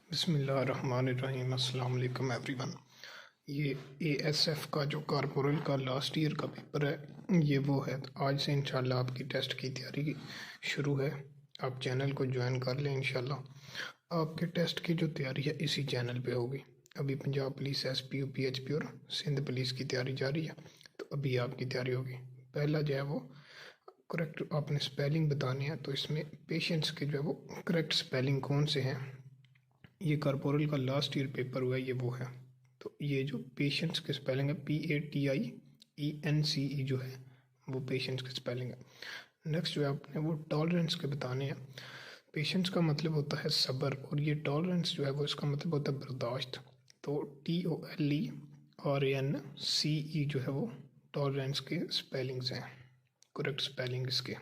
बिस्मिल्लाहिर्रहमानिर्रहीम। अस्सलाम वालेकुम एवरीवन। ये एएसएफ का जो कॉर्पोरल का लास्ट ईयर का पेपर है ये वो है। तो आज से इंशाल्लाह आपकी टेस्ट की तैयारी शुरू है। आप चैनल को ज्वाइन कर लें। इंशाल्लाह आपके टेस्ट की जो तैयारी है इसी चैनल पे होगी। अभी पंजाब पुलिस एसपीओ पीएचपी और सिंध पुलिस की तैयारी जारी है, तो अभी आपकी तैयारी होगी। पहला जो है वो करेक्ट आपने स्पेलिंग बतानी है। तो इसमें पेशेंट्स के जो है वो करेक्ट स्पेलिंग कौन से हैं, ये कॉर्पोरल का लास्ट ईयर पेपर हुआ है, ये वो है। तो ये जो पेशेंट्स के स्पेलिंग है PATIENCE जो है वो पेशेंट्स के स्पेलिंग है। नेक्स्ट जो है आपने वो टॉलरेंस के बताने हैं। पेशेंट्स का मतलब होता है सब्र और ये टॉलरेंस जो है वो इसका मतलब होता है बर्दाश्त। तो TOLERANCE जो है वो टॉलरेंस के स्पेलिंग्स हैं, करेक्ट स्पेलिंग इसके।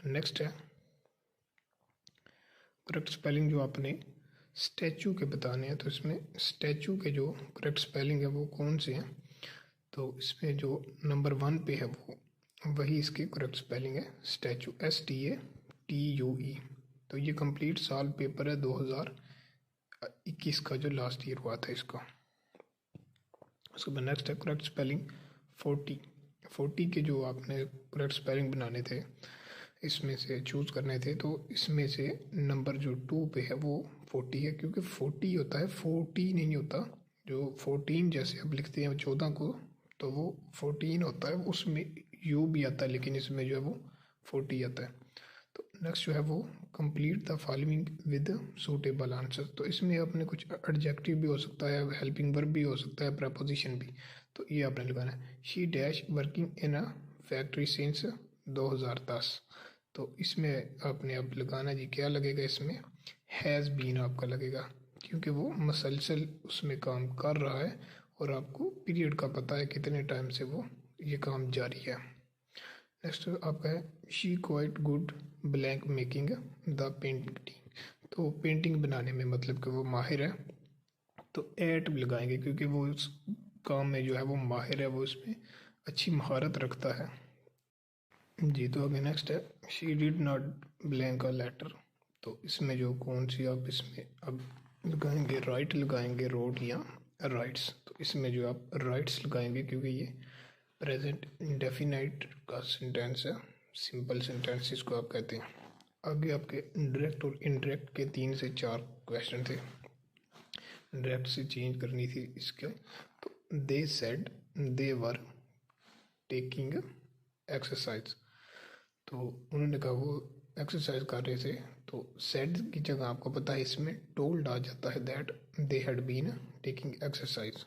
नेक्स्ट है करेक्ट स्पेलिंग जो आपने स्टैचू के बताने हैं। तो इसमें स्टैचू के जो करेक्ट स्पेलिंग है वो कौन से हैं, तो इसमें जो नंबर 1 पे है वो वही इसकी करेक्ट स्पेलिंग है, स्टैचू STATUE। तो ये कंप्लीट साल पेपर है 2021 का जो लास्ट ईयर हुआ था इसका। उसके बाद नेक्स्ट है करेक्ट स्पेलिंग 40 के जो आपने करेक्ट स्पेलिंग बनाने थे इसमें से चूज़ करने थे। तो इसमें से नंबर जो 2 पे है वो 40 है, क्योंकि 40 होता है 40 नहीं होता। जो 14 जैसे अब लिखते हैं 14 को तो वो 14 होता है, उसमें U भी आता है, लेकिन इसमें जो है वो 40 आता है। तो नेक्स्ट जो है वो complete the following with suitable answer. तो इसमें अपने कुछ एडजेक्टिव भी हो सकता है, हेल्पिंग वर्ब भी हो सकता है, प्रपोजिशन भी। तो ये आपने लगाना है। She dash working in a factory since 2010। तो इसमें आपने अब लगाना जी क्या लगेगा, इसमें हैज़ बीन आपका लगेगा, क्योंकि वो मसलसल उसमें काम कर रहा है और आपको पीरियड का पता है कितने टाइम से वो ये काम जारी है। नेक्स्ट आपका है she quite good blank making the painting. तो पेंटिंग बनाने में मतलब कि वो माहिर है, तो एट लगाएंगे क्योंकि वो उस काम में जो है वो माहिर है, वो उसमें अच्छी महारत रखता है जी। तो आगे नेक्स्ट है she did not blank a letter. तो इसमें जो कौन सी आप इसमें अब लगाएंगे, राइट लगाएंगे, रोड या राइट्स। तो इसमें जो आप राइट्स लगाएंगे क्योंकि ये प्रेजेंट इंडेफिनाइट का सेंटेंस है, सिंपल सेंटेंस इसको आप कहते हैं। आगे आपके डायरेक्ट और इनडायरेक्ट के 3 से 4 क्वेश्चन थे। डायरेक्ट से चेंज करनी थी इसके। तो they said they were taking exercise. तो उन्होंने कहा वो एक्सरसाइज कर रहे थे। तो सेड की जगह आपको पता है इसमें टोल्ड आ जाता है that they had been taking exercise.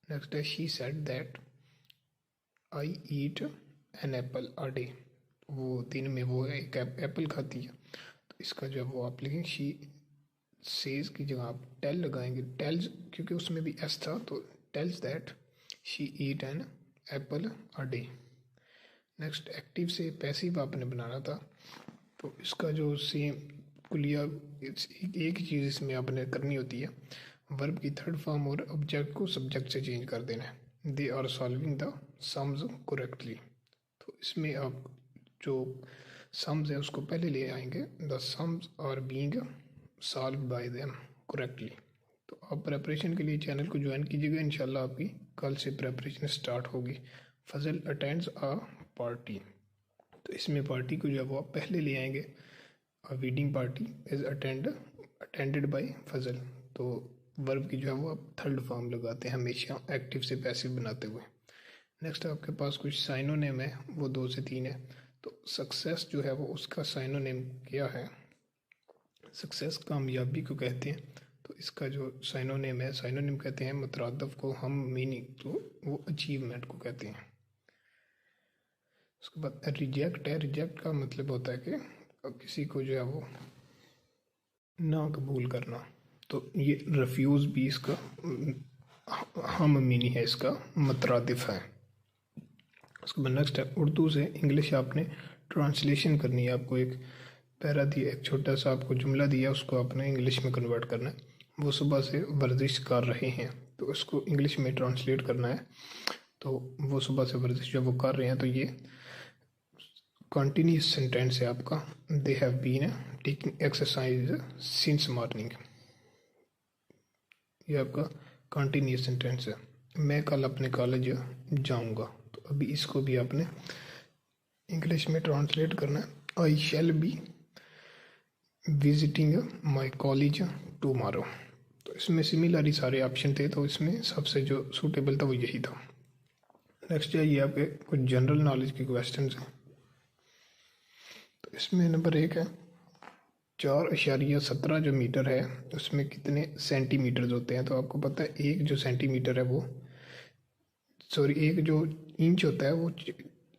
Next है she said that I eat an apple a day. वो दिन में वो एक एप्पल खाती है। तो इसका जो है वो आप लिखेंगे शी सेज की जगह आप टेल लगाएंगे, टेल्स क्योंकि उसमें भी एस था, तो tells that she eat an apple a day. Next active से पैसिव आपने बनाना था। तो इसका जो सेम कुलिया एक ही चीज़ इसमें आपने करनी होती है, वर्ब की थर्ड फॉर्म और ऑब्जेक्ट को सब्जेक्ट से चेंज कर देना है। They are solving the sums correctly. तो इसमें आप जो सम्स है उसको पहले ले आएंगे, the sums are being solve by them correctly. तो आप प्रेपरेशन के लिए चैनल को ज्वाइन कीजिएगा। इंशाल्लाह आपकी कल से प्रेपरेशन स्टार्ट होगी। फजल अटेंड्स अ पार्टी। तो इसमें पार्टी को जो है वो आप पहले ले आएंगे, wedding party is attended by Fazal. तो वर्ब की जो है वो आप थर्ड फॉर्म लगाते हैं हमेशा एक्टिव से पैसिव बनाते हुए। नेक्स्ट आपके पास कुछ साइनोनेम है, वो 2 से 3 है। तो सक्सेस जो है वो उसका साइनोनेम क्या है, सक्सेस कामयाबी को कहते हैं। तो इसका जो साइनोनेम है, साइनोनेम कहते हैं मुतरादफ को, हम मीनिंग तो वो अचीवमेंट को कहते हैं। उसके बाद रिजेक्ट है, रिजेक्ट का मतलब होता है कि किसी को जो है वो ना कबूल करना। तो ये रिफ्यूज़ भी इसका हम मीनिंग है, इसका मुतरादिफ है। उसके बाद नेक्स्ट है उर्दू से इंग्लिश आपने ट्रांसलेशन करनी है। आपको एक पैरा दिया, एक छोटा सा आपको जुमला दिया, उसको आपने इंग्लिश में कन्वर्ट करना है। वो सुबह से वर्जिश कर रहे हैं तो उसको इंग्लिश में ट्रांसलेट करना है। तो वो सुबह से वर्जिश जो वो कर रहे हैं, तो ये कंटिन्यूस सेंटेंस है आपका, they have been taking exercise since morning. ये आपका कंटिन्यूस सेंटेंस है। मैं कल अपने कॉलेज जाऊंगा, तो अभी इसको भी आपने इंग्लिश में ट्रांसलेट करना है, I shall be visiting my college tomorrow. तो इसमें सिमिलर ही सारे ऑप्शन थे, तो इसमें सबसे जो सूटेबल था वो यही था। नेक्स्ट है ये आपके कुछ जनरल नॉलेज के क्वेश्चन हैं। तो इसमें नंबर 1 है 4.17 जो मीटर है उसमें कितने सेंटीमीटर्स होते हैं। तो आपको पता है एक जो सेंटीमीटर है वो एक जो इंच होता है वो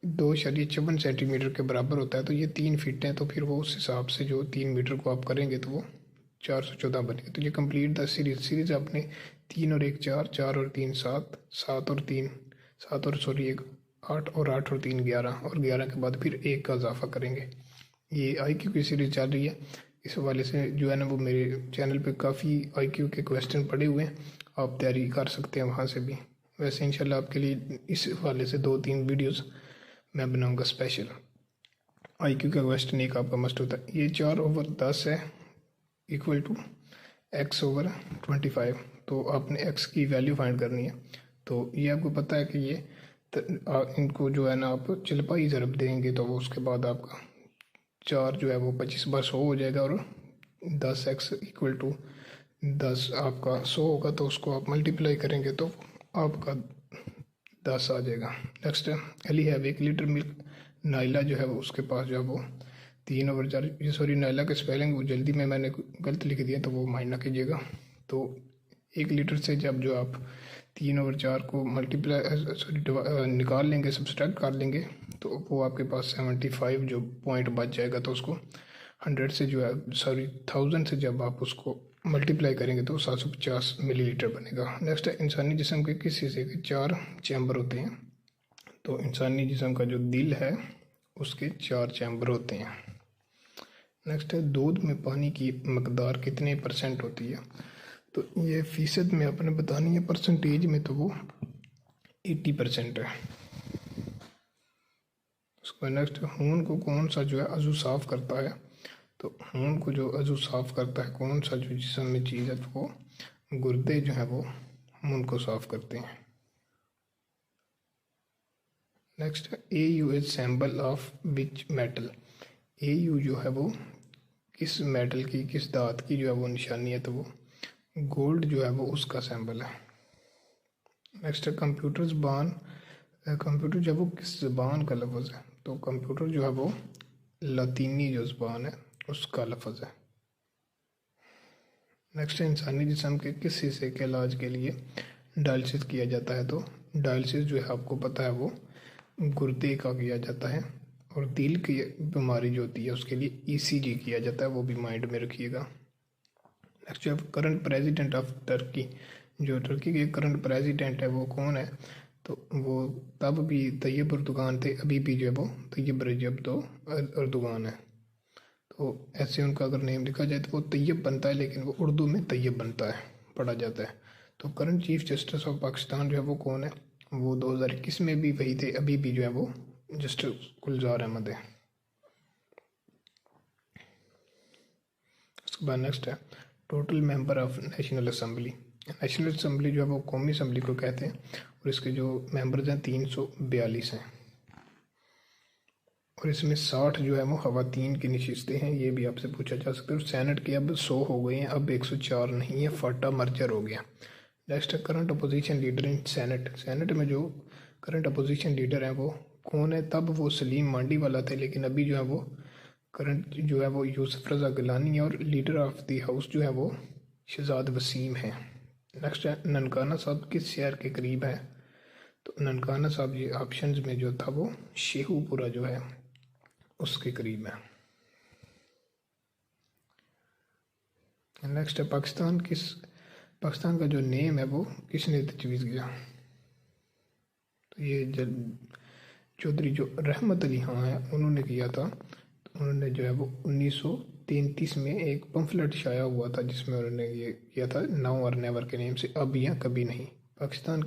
2.54 सेंटीमीटर के बराबर होता है। तो ये 3 फीट है, तो फिर वो उस हिसाब से जो 3 मीटर को आप करेंगे तो वो 414 बनेगा। तो ये कंप्लीट द सीरीज आपने 3 और 1 4, 4 और 3 7, 7 और 3 7 और 1 8 और 8 और 3 11 और 11 के बाद फिर 1 का इजाफा करेंगे। ये IQ की सीरीज चल रही है। इस हवाले से जो है ना वो मेरे चैनल पे काफ़ी IQ के क्वेश्चन पड़े हुए हैं, आप तैयारी कर सकते हैं वहाँ से भी। वैसे इंशाल्लाह आपके लिए इस हवाले से 2-3 वीडियोस मैं बनाऊंगा स्पेशल। IQ का क्वेश्चन एक आपका मस्ट होता है। ये 4/10 है इक्वल टू x/25। तो आपने x की वैल्यू फाइंड करनी है। तो ये आपको पता है कि ये इनको जो है ना आप चलपाई ज़रब देंगे तो वो उसके बाद आपका 4 जो है वो 25 बार 100 हो जाएगा, और 10x इक्वल टू 10 आपका 100 होगा, तो उसको आप मल्टीप्लाई करेंगे तो आपका 10 आ जाएगा। नेक्स्ट है Ali have 1 litre milk. Naila जो है वो उसके पास जो है वो 3/4, ये सॉरी नाइला का स्पेलिंग वो जल्दी में मैंने गलत लिख दिया, तो वो माइंड ना कीजिएगा। तो 1 लीटर से जब जो आप 3/4 को मल्टीप्लाई निकाल लेंगे, सब्सट्रैक्ट कर लेंगे, तो वो आपके पास 75 जो पॉइंट बच जाएगा। तो उसको 100 से जो है 1000 से जब आप उसको मल्टीप्लाई करेंगे तो 750 मिलीलीटर बनेगा। नेक्स्ट है इंसानी जिस्म के किस हिस्से के 4 चैम्बर होते हैं। तो इंसानी जिस्म का जो दिल है उसके 4 चैम्बर होते हैं। नेक्स्ट है दूध में पानी की मकदार कितने % होती है। तो ये फीसद में आपने बतानी है, परसेंटेज में तो वो 80% है। उसके बाद नेक्स्ट खून को कौन सा जो है अज़ू साफ़ करता है। तो खून को जो अज़ू साफ़ करता है कौन सा जो जिस्म में चीज़ है, तो वो गुर्दे जो है वो खून को साफ़ करते हैं। नेक्स्ट है AU is symbol of which metal. AU जो है वो किस मेटल की, किस धात की जो है वो निशानी है, तो वो गोल्ड जो है वो उसका सिंबल है। नेक्स्ट है कंप्यूटर ज़बान, कंप्यूटर जो है वो किस ज़बान का लफ्ज़ है। तो कंप्यूटर जो है वो लातीनी जो ज़बान है उसका लफ्ज़ है। नेक्स्ट है इंसानी जिस्म के किस हिस्से के इलाज के लिए डायलिसिस किया जाता है। तो डायलिसिस जो है आपको पता है वो गुर्दे का किया जाता है, और दिल की बीमारी जो होती है उसके लिए ECG किया जाता है, वो भी माइंड में रखिएगा। नेक्स्ट है करंट प्रेसिडेंट ऑफ टर्की। जो टर्की के करंट प्रेसिडेंट है वो कौन है। तो वो तब भी तैयब अर्दोगान थे, अभी भी जो है वो तैयब रजब अर्दोगान है। तो ऐसे उनका अगर नेम लिखा जाए तो वो तैयब बनता है, लेकिन वो उर्दू में तैयब बनता है, पढ़ा जाता है। तो current chief justice of Pakistan जो है वो कौन है। वो 2021 में भी वही थे, अभी भी जो है वो जस्टिस गुलजार अहमद है। उसके बाद नेक्स्ट है total member of national assembly. National assembly जो है वो कौमी असम्बली को कहते हैं, और इसके जो मेंबर्स हैं 342 हैं, और इसमें 60 जो है वो ख़वातीन की नशिस्तें हैं। ये भी आपसे पूछा जा सकता है। और सेनेट के अब 100 हो गए हैं, अब 104 नहीं है, फाटा मर्जर हो गया। नेक्स्ट है current opposition leader in senate. Senate में जो करंट अपोजिशन लीडर हैं वो कौन है। तब वो सलीम मांडी वाला थे, लेकिन अभी जो है वो करंट जो है वो यूसुफ रज़ा गिलानी है, और लीडर ऑफ द हाउस जो है वो शहजाद वसीम है। नेक्स्ट है ननकाना साहब किस शहर के करीब है। तो ननकाना साहब ये ऑप्शंस में जो था वो शेखुपुरा जो है उसके करीब है। नेक्स्ट है पाकिस्तान का जो नेम है वो किसने तजवीज़ किया। तो ये चौधरी जो रहमत अली खां है उन्होंने किया था। तो उन्होंने जो है वो 1933 में एक पंफलेट शाया हुआ था जिसमें उन्होंने ये किया था नाउ और नेवर के नेम से, अब या कभी नहीं। पाकिस्तान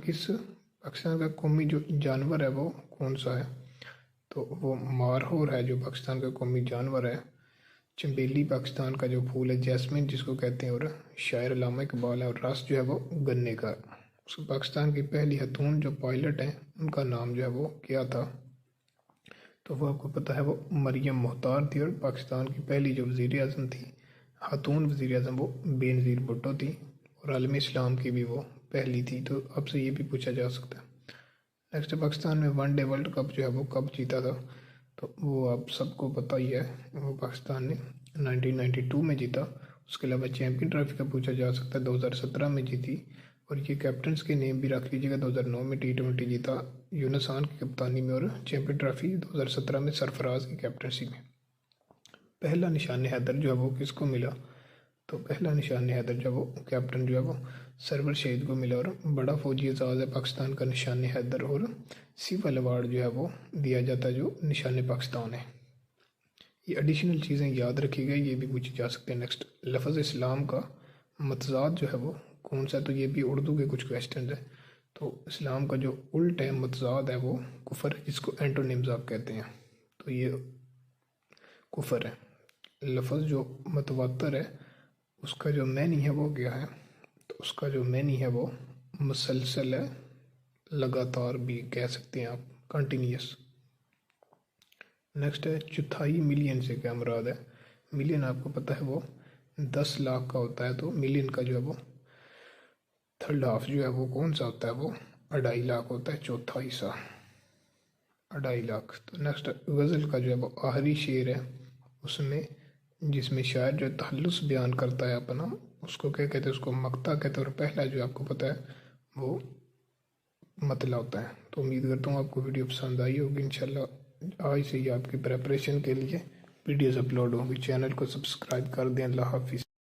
का कौमी जो जानवर है वो कौन सा है। तो वो मारहोर है जो पाकिस्तान का कौमी जानवर है। चंबेली पाकिस्तान का जो फूल है, जैस्मिन जिसको कहते हैं, और शायर अल्लामा इकबाल है, और रस जो है वो गन्ने का। उसको पाकिस्तान की पहली खातून जो पायलट हैं उनका नाम जो है वो क्या था, तो वो आपको पता है, वो मरियम मुख्तार थी। और पाकिस्तान की पहली जो वज़ीर आज़म थी, खातून वज़ीर आज़म, वो बेनज़ीर भुट्टो थी। और आलम इस्लाम की भी वो पहली थी। तो आपसे ये भी पूछा जा सकता है। नेक्स्ट, पाकिस्तान में वनडे वर्ल्ड कप जो है वो कब जीता था, तो वो आप सबको पता ही है, वो पाकिस्तान ने 1992 में जीता। उसके अलावा चैम्पियन ट्रॉफी का पूछा जा सकता है, 2017 में जीती। और ये कैप्टन्स के नेम भी रख लीजिएगा, 2009 में T20 जीता यूनुस खान की कप्तानी में, और चैम्पियन ट्रॉफी 2017 में सरफराज की कैप्टनसी में। पहला निशान हैदर जो है वो किसको मिला, तो पहला निशान हैदर जो है वो कैप्टन जो है वो सरवर शहीद को मिला। और बड़ा फौजी एजाज़ है पाकिस्तान का निशान हैदर। और सिविल अवार्ड जो है वो दिया जाता है जो निशान पाकिस्तान है। ये एडिशनल चीज़ें याद रखी गई, ये भी पूछी जा सकते हैं। नेक्स्ट, लफ्ज़ इस्लाम का मतजाद जो है वो कौन सा है, तो ये भी उर्दू के कुछ क्वेश्चन है। तो इस्लाम का जो उल्ट है, मतजाद है, वो कुफर है, जिसको एंटोनिम्स आप कहते हैं। तो ये कुफर है। लफ्ज़ जो मतवातर है उसका जो मैनी है वो क्या है, तो उसका जो मैनी है वो मुसलसल है, लगातार भी कह सकते हैं आप, कंटिन्यूस। नेक्स्ट है, चौथाई मिलियन से क्या मुराद है। मिलियन आपको पता है वो 10 लाख का होता है, तो मिलियन का जो है वो थर्ड हाफ जो है वो कौन सा होता है, वो 2.5 लाख होता है, चौथा हिस्सा 2.5 लाख। तो नेक्स्ट, गज़ल का जो है वो आखिरी शेर है, उसमें जिसमें शायर जो तहल्लुस बयान करता है अपना, उसको क्या कहते हैं, उसको मक्ता कहते हैं। और पहला जो आपको पता है वो मतला होता है। तो उम्मीद करता हूँ आपको वीडियो पसंद आई होगी। इंशाल्लाह आज से ही आपकी प्रेपरेशन के लिए वीडियोज़ अपलोड होंगी। चैनल को सब्सक्राइब कर दें। अल्लाह हाफिज़।